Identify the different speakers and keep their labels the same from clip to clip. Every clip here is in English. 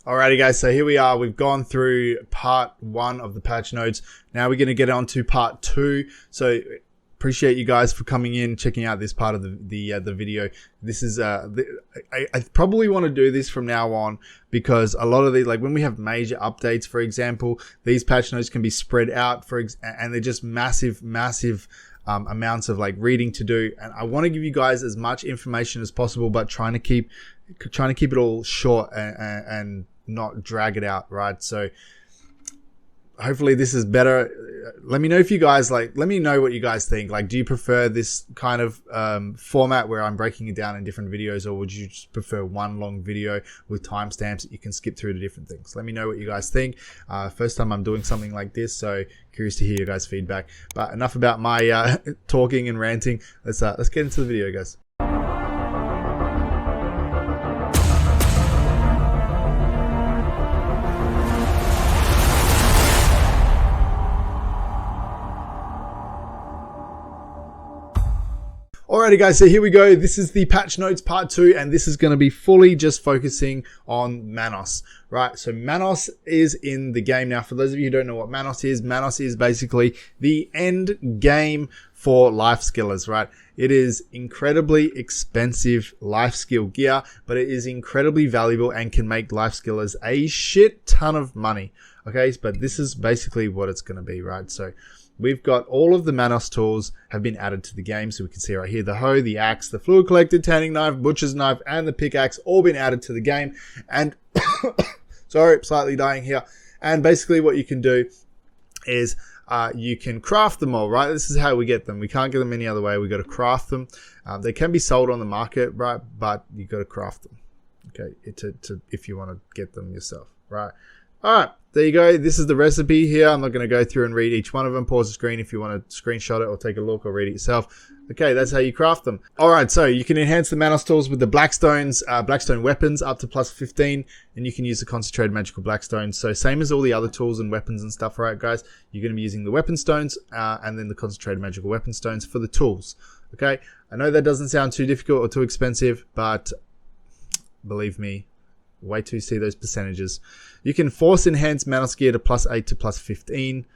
Speaker 1: Alrighty guys, so here we are. We've gone through part 1 of the patch notes. Now we're going to get on to part 2. So appreciate you guys for coming in, checking out this part of the video. This is I probably want to do this from now on, because a lot of these, like when we have major updates, for example, these patch notes can be spread out and they're just massive amounts of like reading to do. And I want to give you guys as much information as possible, but trying to keep it all short and not drag it out, right? So hopefully this is better. Let me know if you guys let me know what you guys think. Like, do you prefer this kind of format where I'm breaking it down in different videos, or would you just prefer one long video with timestamps that you can skip through to different things? Let me know what you guys think. First time I'm doing something like this, so curious to hear your guys' feedback. But enough about my talking and ranting. Let's get into the video, guys. Alrighty guys, so here we go. This is the patch notes part 2, and this is going to be fully just focusing on Manos, right? So Manos is in the game now. For those of you who don't know what Manos is basically the end game for life skillers, right? It is incredibly expensive life skill gear, but it is incredibly valuable and can make life skillers a shit ton of money. Okay, but this is basically what it's going to be, right? So we've got all of the Manos tools have been added to the game. So we can see right here, the hoe, the axe, the fluid collector, tanning knife, butcher's knife, and the pickaxe all been added to the game. And sorry, slightly dying here. And basically what you can do is you can craft them all, right? This is how we get them. We can't get them any other way. We got to craft them. They can be sold on the market, right? But you got to craft them, okay, if you want to get them yourself, right? All right, there you go. This is the recipe here. I'm not going to go through and read each one of them. Pause the screen if you want to screenshot it or take a look or read it yourself. Okay, that's how you craft them. All right, so you can enhance the Manos tools with the Blackstones, Blackstone weapons up to plus 15, and you can use the concentrated magical Blackstones. So same as all the other tools and weapons and stuff, right, guys? You're going to be using the weapon stones and then the concentrated magical weapon stones for the tools. Okay, I know that doesn't sound too difficult or too expensive, but believe me, wait till you see those percentages. You can force enhance Manos gear to plus 8 to plus 15.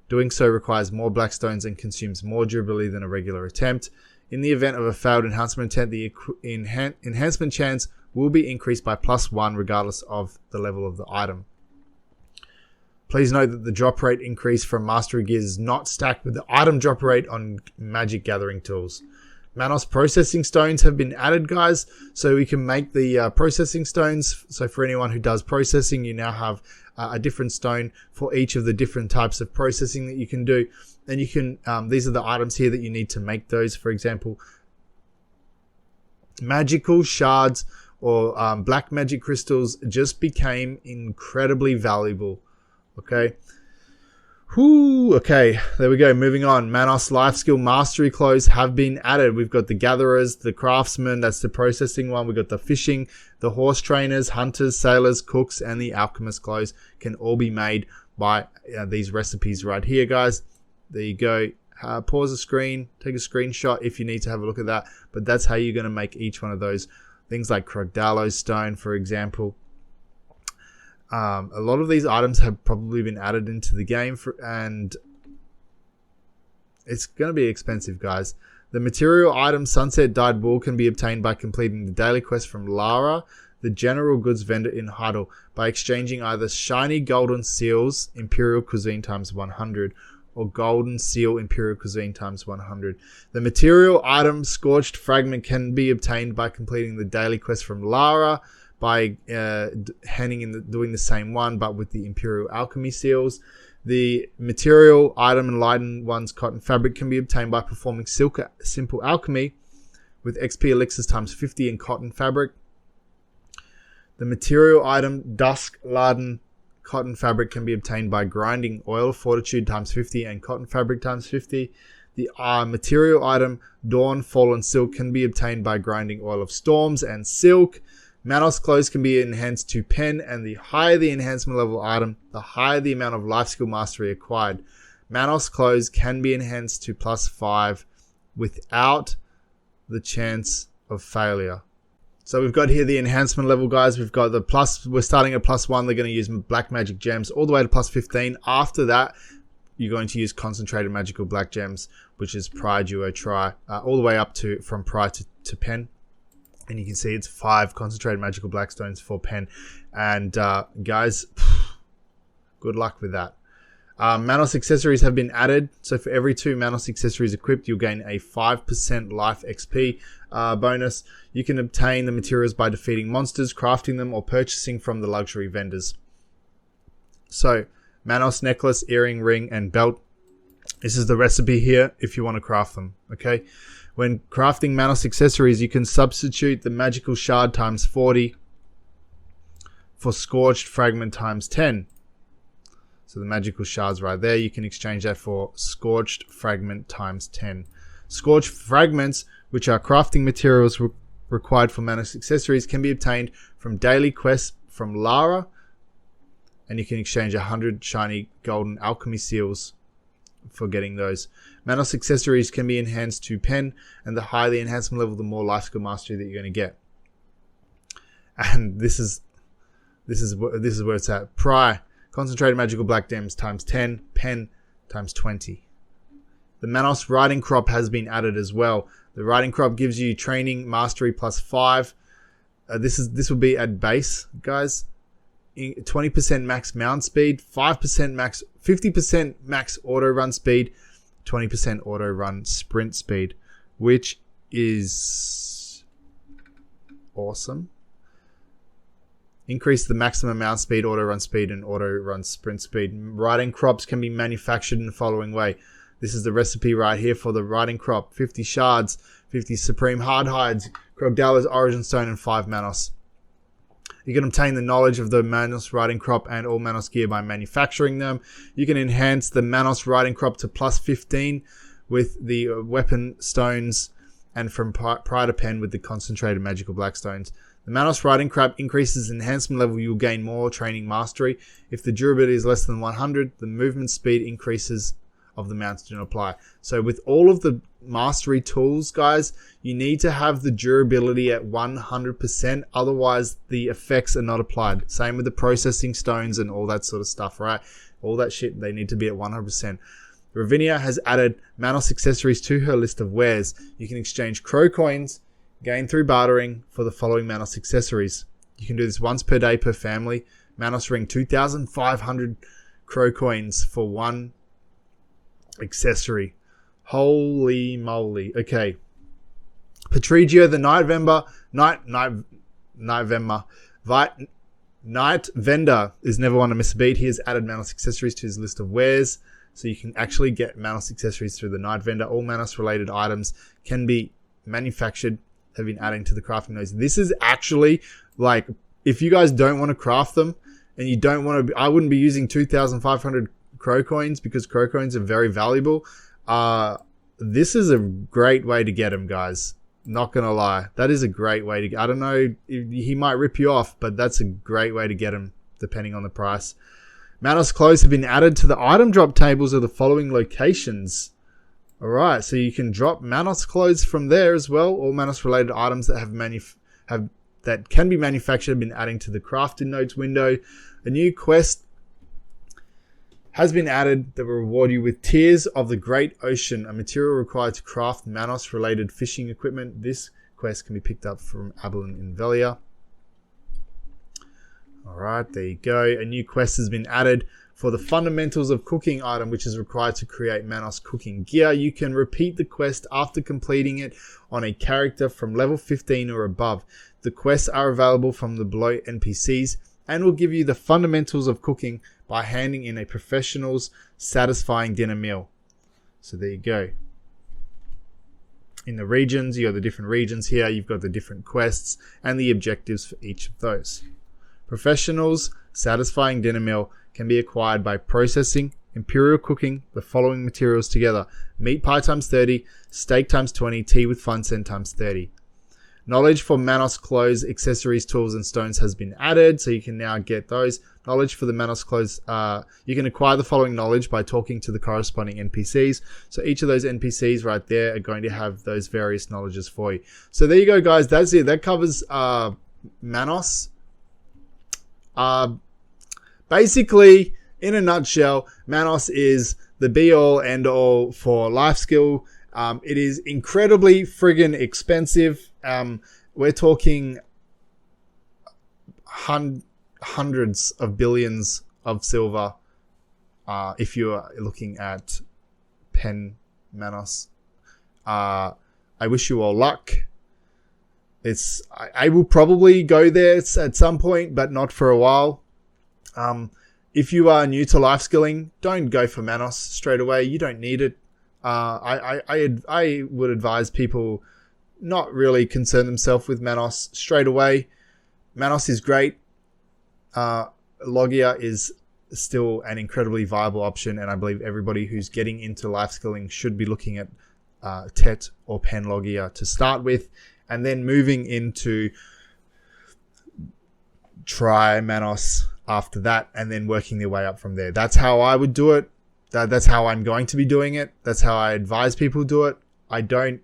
Speaker 1: Doing so requires more Blackstones and consumes more durability than a regular attempt. In the event of a failed enhancement attempt, the enhancement chance will be increased by plus 1 regardless of the level of the item. Please note that the drop rate increase from mastery gears is not stacked with the item drop rate on magic gathering tools. Manos processing stones have been added, guys, so we can make the processing stones. So for anyone who does processing, you now have a different stone for each of the different types of processing that you can do. And you can, these are the items here that you need to make those. For example, magical shards or black magic crystals just became incredibly valuable. Okay. Whoo, okay, there we go. Moving on. Manos life skill mastery clothes have been added. We've got the gatherers, the craftsmen, that's the processing one. We've got the fishing, the horse trainers, hunters, sailors, cooks, and the alchemist clothes can all be made by these recipes right here, guys. There you go. Pause the screen, take a screenshot if you need to have a look at that. But that's how you're going to make each one of those. Things like Krogdalo stone, for example. A lot of these items have probably been added into the game and it's going to be expensive, guys. The material item Sunset Dyed Wool can be obtained by completing the daily quest from Lara, the general goods vendor in Huddle, by exchanging either shiny golden seals, Imperial Cuisine times 100, or golden seal, Imperial Cuisine times 100. The material item Scorched Fragment can be obtained by completing the daily quest from Lara, by doing the same one but with the Imperial Alchemy seals. The material item Enlightened One's Cotton Fabric can be obtained by performing Simple Alchemy with XP Elixirs times 50 and Cotton Fabric. The material item Dusk Laden Cotton Fabric can be obtained by grinding Oil of Fortitude times 50 and Cotton Fabric times 50. The material item Dawn Fallen Silk can be obtained by grinding Oil of Storms and Silk. Manos clothes can be enhanced to pen, and the higher the enhancement level item, the higher the amount of life skill mastery acquired. Manos clothes can be enhanced to plus 5 without the chance of failure. So we've got here the enhancement level, guys. We've got the plus, we're starting at +1. They're going to use black magic gems all the way to +15. After that, you're going to use concentrated magical black gems, which is Pry, Duo, Tri, all the way up to from Pry to Pen. And you can see it's 5 concentrated magical black stones for Pen. And guys, good luck with that. Manos accessories have been added. So for every 2 Manos accessories equipped, you'll gain a 5% life XP bonus. You can obtain the materials by defeating monsters, crafting them, or purchasing from the luxury vendors. So Manos necklace, earring, ring, and belt. This is the recipe here if you want to craft them. Okay. When crafting Manos accessories, you can substitute the magical shard times 40 for scorched fragment times 10. So the magical shards right there, you can exchange that for scorched fragment times 10. Scorched fragments, which are crafting materials required for Manos accessories, can be obtained from daily quests from Lara, and you can exchange 100 shiny golden alchemy seals for getting those. Manos accessories can be enhanced to Pen, and the higher the enhancement level, the more life skill mastery that you're going to get. And this is where it's at. Pry, concentrated magical black gems times 10, Pen times 20. The Manos riding crop has been added as well. The riding crop gives you training mastery +5. This will be at base, guys. 20% max mount speed, 5% max, 50% max auto run speed, 20% auto run sprint speed, which is awesome. Increase the maximum mount speed, auto run speed, and auto run sprint speed. Riding crops can be manufactured in the following way. This is the recipe right here for the riding crop. 50 shards, 50 supreme hard hides, Krogdala's origin stone, and 5 Manos. You can obtain the knowledge of the Manos riding crop and all Manos gear by manufacturing them. You can enhance the Manos riding crop to +15 with the weapon stones, and from Pry to Pen with the concentrated magical black stones. The Manos riding crop increases enhancement level. You'll gain more training mastery. If the durability is less than 100, the movement speed increases of the mounts do not apply. So with all of the mastery tools, guys, you need to have the durability at 100%. Otherwise, the effects are not applied. Same with the processing stones and all that sort of stuff, right? All that shit, they need to be at 100%. Ravinia has added Manos accessories to her list of wares. You can exchange crow coins gained through bartering for the following Manos accessories. You can do this once per day per family. Manos ring, 2,500 crow coins for 1 accessory. Holy moly. Okay. Patrigio the Night Vendor is never one to miss a beat. He has added Manos accessories to his list of wares. So you can actually get Manos accessories through the Night Vendor. All Manos related items can be manufactured, have been adding to the crafting nodes. This is actually like, if you guys don't want to craft them and you don't want to, I wouldn't be using 2,500 crow coins because crow coins are very valuable. This is a great way to get them, guys. Not gonna lie, that is a great way to. I don't know, he might rip you off, but that's a great way to get them, depending on the price. Manos clothes have been added to the item drop tables of the following locations. All right, so you can drop Manos clothes from there as well. All Manos related items that that can be manufactured have been adding to the crafting notes window. A new quest has been added that will reward you with Tears of the Great Ocean, a material required to craft Manos-related fishing equipment. This quest can be picked up from Abilene in Velia. Alright, there you go. A new quest has been added for the Fundamentals of Cooking item, which is required to create Manos cooking gear. You can repeat the quest after completing it on a character from level 15 or above. The quests are available from the below NPCs and will give you the fundamentals of cooking by handing in a professional's satisfying dinner meal. So there you go. In the regions, you have the different regions here. You've got the different quests and the objectives for each of those. Professional's satisfying dinner meal can be acquired by processing, imperial cooking, the following materials together. Meat pie times 30, steak times 20, tea with fun send times 30. Knowledge for Manos clothes, accessories, tools, and stones has been added, so you can now get those. Knowledge for the Manos clothes, you can acquire the following knowledge by talking to the corresponding NPCs. So each of those NPCs right there are going to have those various knowledges for you. So there you go, guys. That's it. That covers Manos. Basically, in a nutshell, Manos is the be-all, end-all for life skill. It is incredibly friggin' expensive. We're talking hundreds of billions of silver if you're looking at pen Manos. I wish you all luck. I will probably go there at some point, but not for a while. If you are new to life skilling, don't go for Manos straight away. You don't need it. I would advise people not really concern themselves with Manos straight away. Manos is great. Logia is still an incredibly viable option, and I believe everybody who's getting into life skilling should be looking at Tet or Pen Logia to start with, and then moving into try Manos after that, and then working their way up from there. That's how I would do it. That's how I'm going to be doing it. That's how I advise people do it. I don't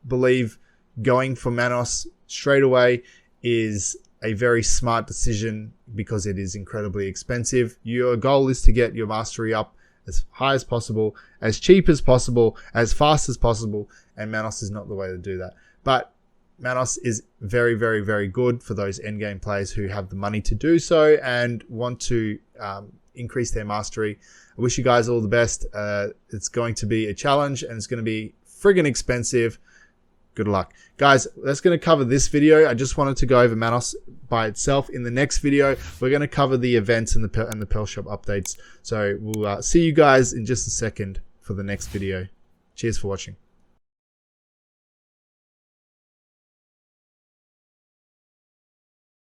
Speaker 1: believe going for Manos straight away is a very smart decision because it is incredibly expensive. Your goal is to get your mastery up as high as possible, as cheap as possible, as fast as possible, and Manos is not the way to do that. But Manos is very, very, very good for those endgame players who have the money to do so and want to increase their mastery. I wish you guys all the best. It's going to be a challenge and it's going to be friggin' expensive. Good luck. Guys, that's going to cover this video. I just wanted to go over Manos by itself. In the next video, we're going to cover the events and the Pearl Shop updates. So we'll see you guys in just a second for the next video. Cheers for watching.